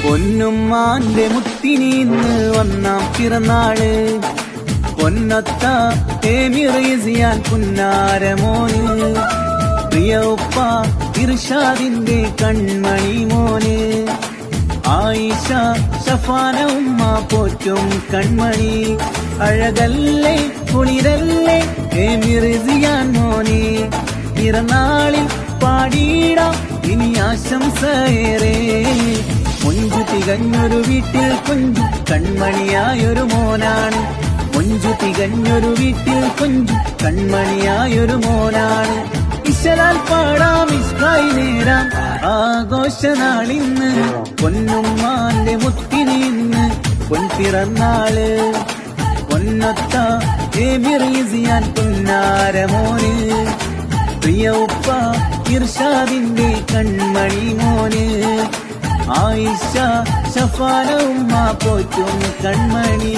പൊന്നുമ്മാന്റെ മുത്തിനിന്ന് ഒന്നാം പിറന്നാള് പൊന്നത്ത ഏമിറിയാൻ പുന്നാരമോന് പ്രിയ ഉപ്പ ഇർഷാദിന്റെ കൺമണി മോന് ആയിഷ ഷഫാന ഉമ്മ പോറ്റും കൺമണി അഴകല്ലേ കുളിരല്ലേ ഏമിറിയാൻ മോനെ പിറന്നാളിൽ പാടിയിടാം ഇനി ആശംസയേറെ മൊഞ്ചു തികഞ്ഞൊരു വീട്ടിൽ കൊഞ്ചു കൺമണിയായൊരു മോനാണ് മൊഞ്ചു തികഞ്ഞൊരു വീട്ടിൽ കൊഞ്ചു കൺമണിയായൊരു മോനാണ് ഇശലാൽ പാടാം ഇഷ്കായി നേരാം ആഘോഷനാളിന്ന് പൊന്നുമ്മാന്റെ മുത്തിനിന്ന് പൊൻപിറന്നാള് പൊന്നത്ത ഏമിറിയാൻ പുന്നാരമോന് പ്രിയ ഉപ്പ ഇർഷാദിന്റെ കൺമണി മോന് ആയിഷ ഷഫാന ഉമ്മ പോറ്റും കൺമണി